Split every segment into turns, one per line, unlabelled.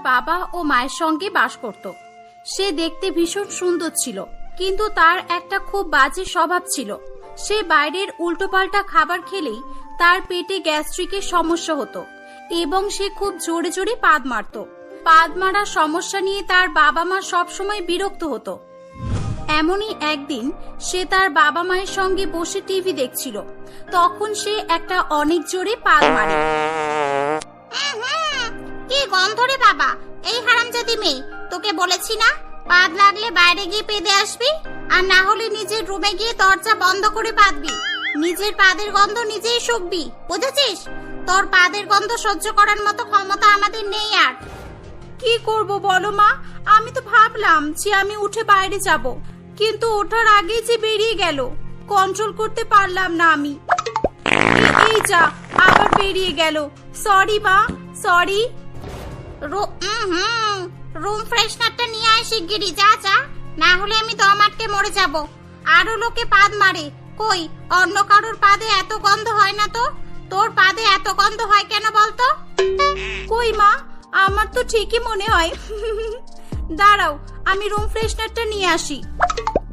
বাবা ও মায়ের সঙ্গে বাস করত। সে দেখতে ভীষণ সুন্দর ছিল, কিন্তু তার একটা খুব বাজে স্বভাব ছিল। সে বাইরের উল্টোপাল্টা খাবার খেলেই তার পেটে গ্যাস্ট্রিকের সমস্যা হতো এবং সে খুব জোরে জোরে পাদ মারত। পাদ মারার সমস্যা নিয়ে তার বাবা মা সবসময় বিরক্ত হতো। এমনই একদিন সে তার বাবা মায়ের সঙ্গে বসে টিভি দেখছিল। তখন সে একটা অনেক জোরে পাদ মারে।
কি গন্ধ রে বাবা! এই হারামজাদি মেয়ে, তোকে বলেছি না পাদ লাগলে বাইরে গিয়ে পেদে আসবি, আর না হলে নিজের রুমে গিয়ে দরজা বন্ধ করে পাদবি। নিজের পাদের গন্ধ নিজেই শুকবি, বুঝেছিস? তোর পাদের গন্ধ সহ্য করার মতো ক্ষমতা আমাদের নেই। আর
কি করব বলো মা? আমি তো ভাবলাম যে আমি উঠে বাইরে যাব, কিন্তু ওঠার আগেই যে বেরিয়ে গেল, কন্ট্রোল করতে পারলাম না আমি। এই যা, আবার বেরিয়ে গেল। সরি মা, সরি।
রুম ফ্রেশনারটা নিয়ে আয় শিগগিরই, যা যা, না হলে আমি দম আটকে মরে যাব। আরো লোকে পাদ মারে, কই অন্য কারোর পাদে এত গন্ধ হয় না তো? তোর পাদে এত গন্ধ হয় কেন বলতো?
কই মা, আমার তো ঠিকই মনে হয়। দাঁড়াও, আমি রুম ফ্রেশনারটা নিয়ে আসি।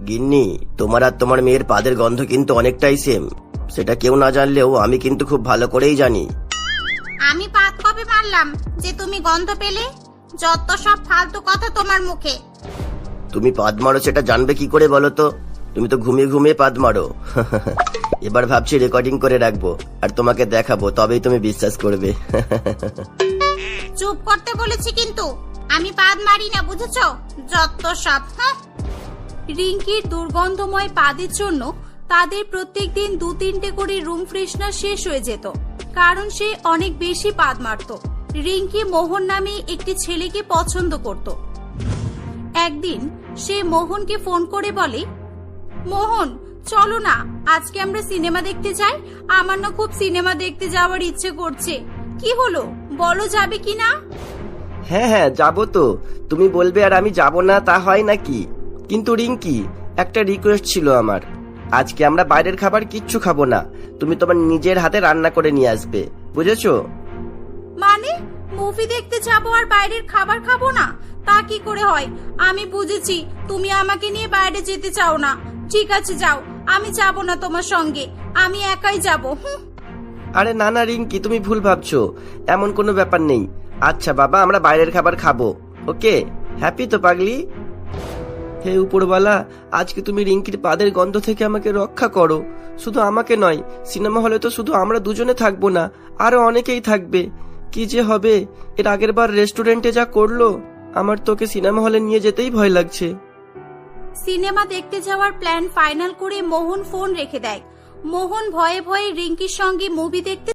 গিন্নি, তোমার আর তোমার মেয়ের পাদের গন্ধ কিন্তু অনেকটাই সেম। সেটা কেউ না জানলেও আমি কিন্তু খুব ভালো করেই জানি।
আমি পাদ কবে মারলাম যে তুমি গন্ধ পেলে? যত সব ফালতু কথা তোমার মুখে।
তুমি পাদ মারো সেটা জানবে কি করে বলো তো? তুমি তো ঘুমিয়ে ঘুমিয়ে পাদ মারো। এবার ভাবছি রেকর্ডিং করে রাখবো আর তোমাকে দেখাবো, তবেই তুমি বিশ্বাস করবে।
চুপ করতে বলেছি কিন্তু, আমি পাদ মারি না, বুঝেছো? যত সব।
রিঙ্কির দুর্গন্ধময় পাদের জন্য তাদের প্রত্যেকদিন 2-3টে করে রুম ফ্রেশনার শেষ হয়ে যেত, কারণ সে অনেক বেশি পাদ মারত। রিঙ্কি মোহন নামে একটি ছেলেকে পছন্দ করত। একদিন সে মোহনকে ফোন করে বলে, মোহন চলো না, আজকে আমরা সিনেমা দেখতে যাই। আমার না খুব সিনেমা দেখতে যাওয়ার ইচ্ছে করছে। কি হলো বলো, যাবে কি না?
হ্যাঁ হ্যাঁ, যাবো তো। তুমি বলবে আর আমি যাব না, তা হয় নাকি? কিন্তু রিঙ্কি, একটা রিকোয়েস্ট ছিল আমার। আজকে আমরা বাইরের খাবার কিচ্ছু খাবো না, তুমি তোমার নিজের হাতে রান্না করে নিয়ে আসবে, বুঝেছো?
মানে মুভি দেখতে যাবো আর বাইরের খাবার খাবো না? তা কি করে হয়? আমি বুঝেছি তুমি আমাকে নিয়ে বাইরে যেতে চাও না। ঠিক আছে যাও, আমি যাব না তোমার সঙ্গে, আমি একাই যাব।
আরে না না রিঙ্কি, তুমি ভুল ভাবছো, এমন কোনো ব্যাপার নেই। আচ্ছা বাবা, আমরা বাইরের খাবার খাবো, ওকে? হ্যাপি তো পাগলি? হে উপরওয়ালা, আজকে তুমি রিঙ্কির পাদের গন্ধ থেকে আমাকে রক্ষা করো। শুধু আমাকে নয়, সিনেমা হলে তো শুধু আমরা দুজনে থাকবো না, আরো অনেকেই থাকবে। কি যে হবে! এর আগের বার রেস্টুরেন্টে যা করলো, আমার তোকে সিনেমা হলে নিয়ে যেতেই ভয় লাগছে।
সিনেমা দেখতে যাওয়ার প্ল্যান ফাইনাল করে মোহন ফোন রেখে দেয়। মোহন ভয়ে ভয়ে রিঙ্কির সঙ্গে মুভি দেখতে